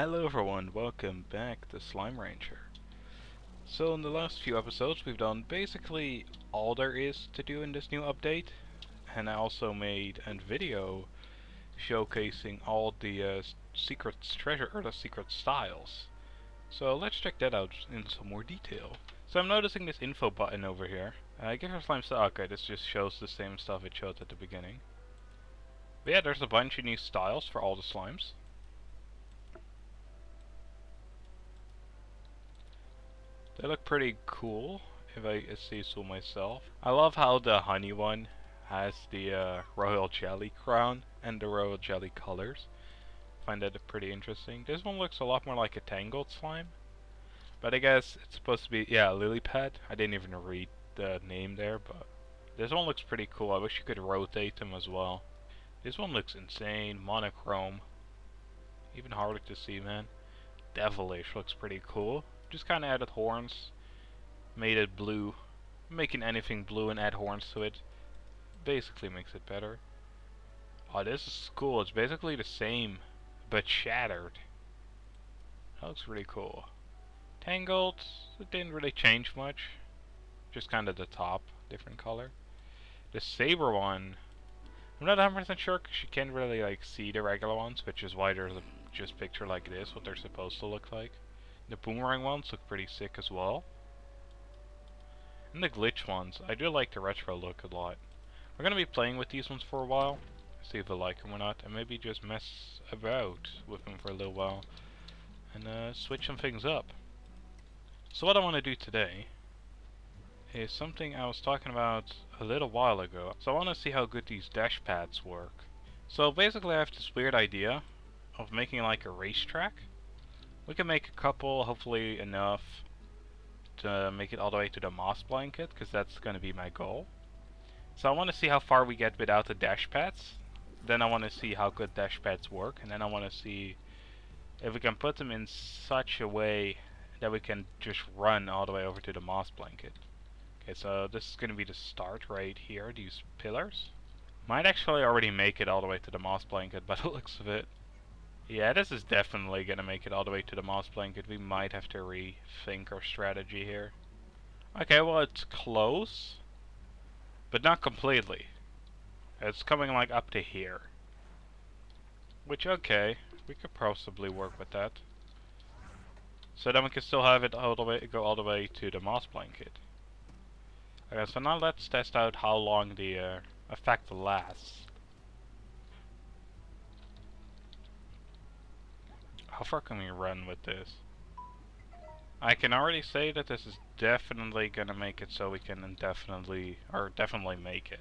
Hello everyone, welcome back to Slime Ranger. So in the last few episodes we've done basically all there is to do in this new update, and I also made a video showcasing all the secret treasure or the secret styles. So let's check that out in some more detail. So I'm noticing this info button over here. Give your slime style. Okay, this just shows the same stuff it showed at the beginning. But yeah, there's a bunch of new styles for all the slimes. They look pretty cool, if I say so myself. I love how the honey one has the royal jelly crown and the royal jelly colors. Find that pretty interesting. This one looks a lot more like a tangled slime. But I guess it's supposed to be, yeah, lily pad. I didn't even read the name there, but this one looks pretty cool. I wish you could rotate them as well. This one looks insane, monochrome. Even harder to see, man. Devilish looks pretty cool. Just kind of added horns, made it blue. Making anything blue and add horns to it basically makes it better. Oh, this is cool. It's basically the same, but shattered. That looks really cool. Tangled, it didn't really change much. Just kind of the top, different color. The saber one, I'm not 100% sure because you can't really like see the regular ones, which is why there's a just picture like this, what they're supposed to look like. The boomerang ones look pretty sick as well. And the glitch ones, I do like the retro look a lot. We're gonna be playing with these ones for a while, see if we like them or not, and maybe just mess about with them for a little while, and switch some things up. So what I want to do today is something I was talking about a little while ago. So I want to see how good these dash pads work. So basically I have this weird idea of making like a racetrack. We can make a couple, hopefully enough to make it all the way to the moss blanket, because that's going to be my goal. So I want to see how far we get without the dash pads. Then I want to see how good dash pads work, and then I want to see if we can put them in such a way that we can just run all the way over to the moss blanket. Okay, so this is going to be the start right here, these pillars. Might actually already make it all the way to the moss blanket by the looks of it. Yeah, this is definitely gonna make it all the way to the moss blanket. We might have to rethink our strategy here. Okay, well it's close, but not completely. It's coming like up to here. Which, okay, we could possibly work with that. So then we can still have it all the way, go all the way to the moss blanket. Okay, so now let's test out how long the effect lasts. How far can we run with this? I can already say that this is definitely gonna make it so we can indefinitely, or definitely make it.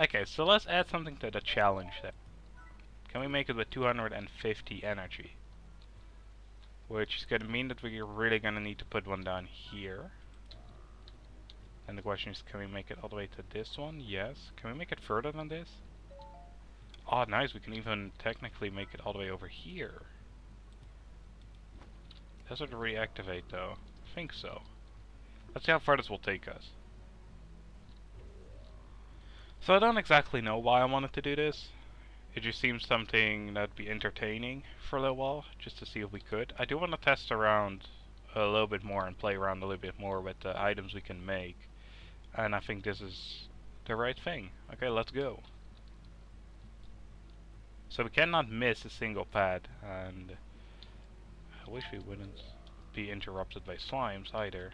Okay, so let's add something to the challenge then. Can we make it with 250 energy? Which is gonna mean that we're really gonna need to put one down here. And the question is, can we make it all the way to this one? Yes. Can we make it further than this? Oh, nice, we can even technically make it all the way over here. Does it reactivate though? I think so. Let's see how far this will take us. So I don't exactly know why I wanted to do this. It just seems something that'd be entertaining for a little while, just to see if we could. I do want to test around a little bit more and play around a little bit more with the items we can make. And I think this is the right thing. Okay, let's go. So we cannot miss a single pad, and I wish we wouldn't be interrupted by slimes either.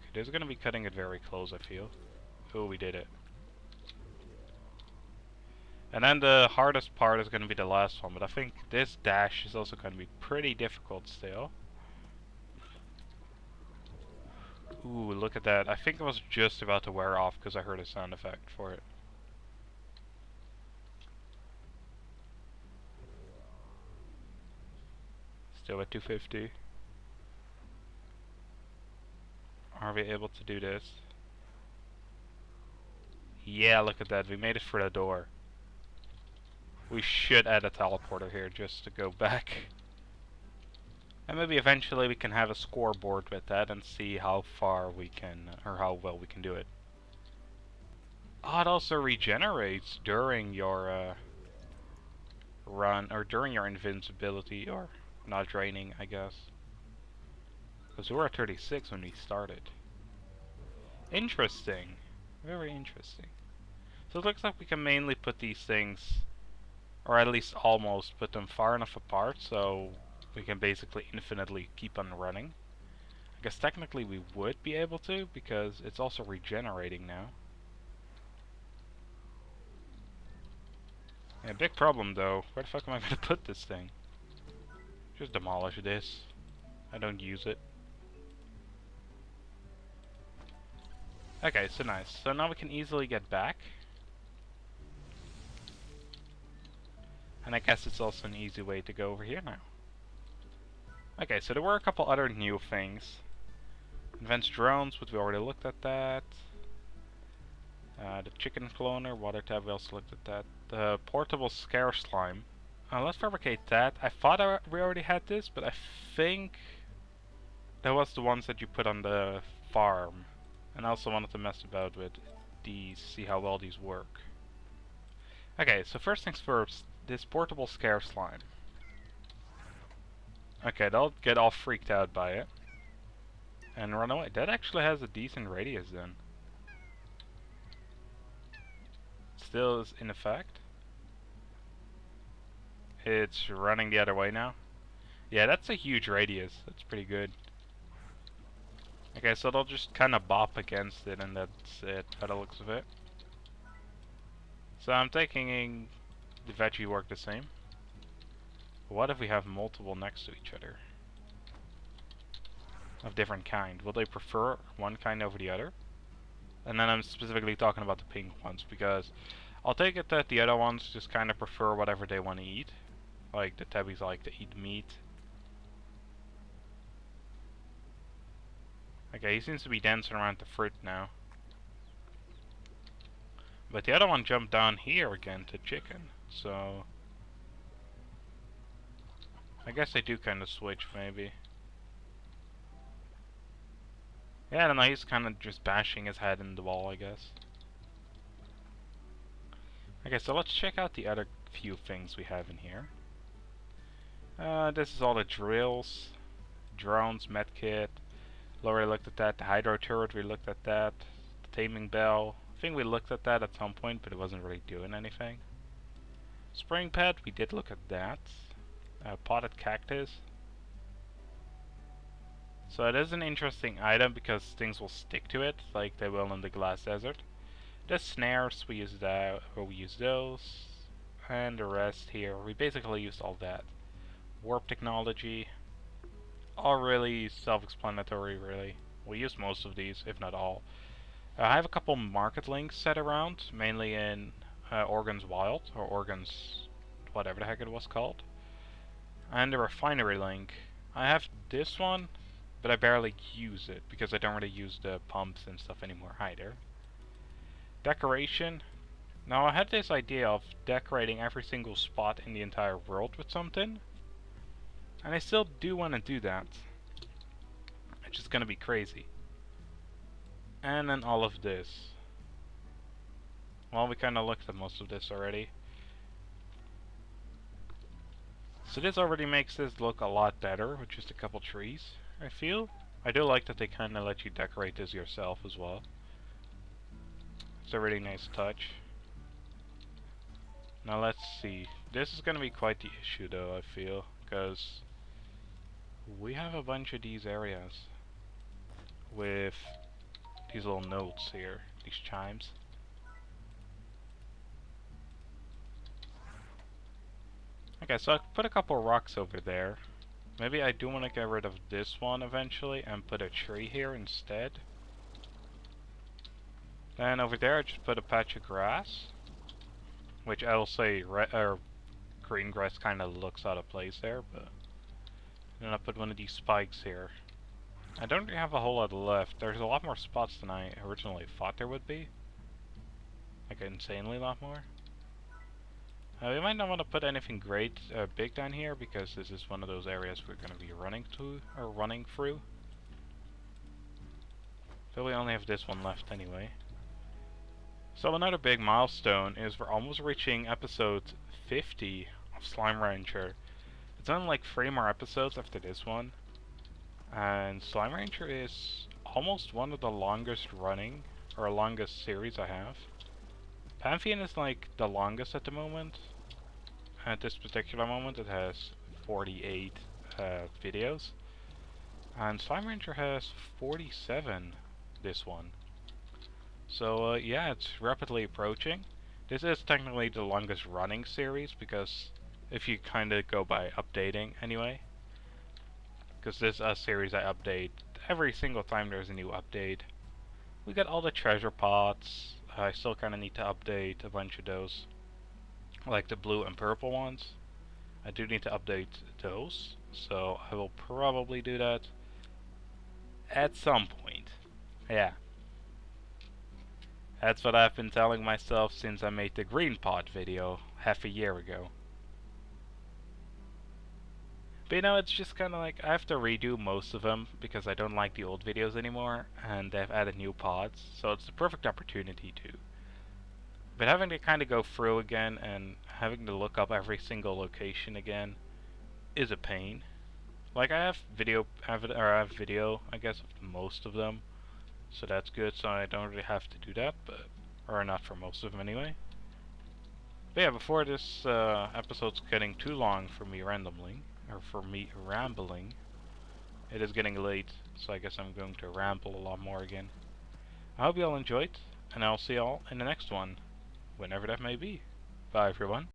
Okay, this is gonna be cutting it very close, I feel. Oh, we did it. And then the hardest part is gonna be the last one, but I think this dash is also gonna be pretty difficult still. Ooh, look at that. I think it was just about to wear off because I heard a sound effect for it. Still at 250. Are we able to do this? Yeah, look at that. We made it for the door. We should add a teleporter here just to go back. And maybe eventually we can have a scoreboard with that and see how far we can, or how well we can do it. Oh, it also regenerates during your run, or during your invincibility, or not draining, I guess. Because we were at 36 when we started. Interesting. Very interesting. So it looks like we can mainly put these things, or at least almost put them far enough apart so we can basically infinitely keep on running. I guess technically we would be able to, because it's also regenerating now. Yeah, big problem though. Where the fuck am I gonna put this thing? Just demolish this. I don't use it. Okay, so nice. So now we can easily get back. And I guess it's also an easy way to go over here now. Okay, so there were a couple other new things. Advanced drones, but we already looked at that. The chicken cloner, water tab, we also looked at that. The portable scare slime. Let's fabricate that. I thought we already had this, but I think that was the ones that you put on the farm. And I also wanted to mess about with these, see how well these work. Okay, so first things first, this portable scare slime. Okay, they'll get all freaked out by it and run away. That actually has a decent radius then. Still is in effect. It's running the other way now. Yeah, that's a huge radius. That's pretty good. Okay, so they'll just kind of bop against it, and that's it by the looks of it. So I'm taking the veggie work the same. What if we have multiple next to each other? Of different kind. Will they prefer one kind over the other? And then I'm specifically talking about the pink ones, because I'll take it that the other ones just kind of prefer whatever they want to eat. Like the tabbies like to eat meat. Okay, he seems to be dancing around the fruit now. But the other one jumped down here again to chicken, so I guess they do kind of switch maybe. Yeah, I don't know, he's kind of just bashing his head in the wall, I guess. Okay, so let's check out the other few things we have in here. This is all the drills, drones, medkit. Already looked at that. The hydro turret, we looked at that. The taming bell, I think we looked at that at some point, but it wasn't really doing anything. Spring pad, we did look at that. Potted cactus. So it is an interesting item because things will stick to it, like they will in the glass desert. The snares, we use that, or we use those. And the rest here, we basically used all that. Warp technology, all really self-explanatory, really. We use most of these, if not all. I have a couple market links set around, mainly in Organs Wild, or Organs, whatever the heck it was called. And the refinery link. I have this one, but I barely use it, because I don't really use the pumps and stuff anymore either. Decoration. Now I had this idea of decorating every single spot in the entire world with something. And I still do want to do that. It's just gonna be crazy. And then all of this. Well, we kinda looked at most of this already. So this already makes this look a lot better with just a couple trees, I feel. I do like that they kinda let you decorate this yourself as well. It's a really nice touch. Now let's see. This is gonna be quite the issue though, I feel, because we have a bunch of these areas with these little notes here, these chimes. Okay, so I put a couple rocks over there. Maybe I do want to get rid of this one eventually and put a tree here instead. Then over there I just put a patch of grass, which I will say green grass kind of looks out of place there, but then I put one of these spikes here. I don't really have a whole lot left. There's a lot more spots than I originally thought there would be. Like an insanely lot more. We might not want to put anything great big down here, because this is one of those areas we're going to be running through. So we only have this one left anyway. So another big milestone is we're almost reaching episode 50 of Slime Rancher. It's only like 3 more episodes after this one. And Slime Rancher is almost one of the longest running, or longest series I have. Pantheon is like the longest at the moment. At this particular moment it has 48 videos. And Slime Rancher has 47 this one. So yeah, it's rapidly approaching. This is technically the longest running series because if you kind of go by updating anyway. Because this series I update every single time there's a new update. We got all the treasure pots. I still kind of need to update a bunch of those. Like the blue and purple ones. I do need to update those. So I will probably do that at some point. Yeah. That's what I've been telling myself since I made the green pot video half a year ago. But you know, it's just kind of like I have to redo most of them because I don't like the old videos anymore, and they've added new pods, so it's the perfect opportunity to. But having to kind of go through again and having to look up every single location again is a pain. Like I have video, I guess, of most of them, so that's good. So I don't really have to do that, or not for most of them anyway. But yeah, before this episode's getting too long for me rambling, it is getting late, so I guess I'm going to ramble a lot more again. I hope you all enjoyed, and I'll see you all in the next one, whenever that may be. Bye everyone.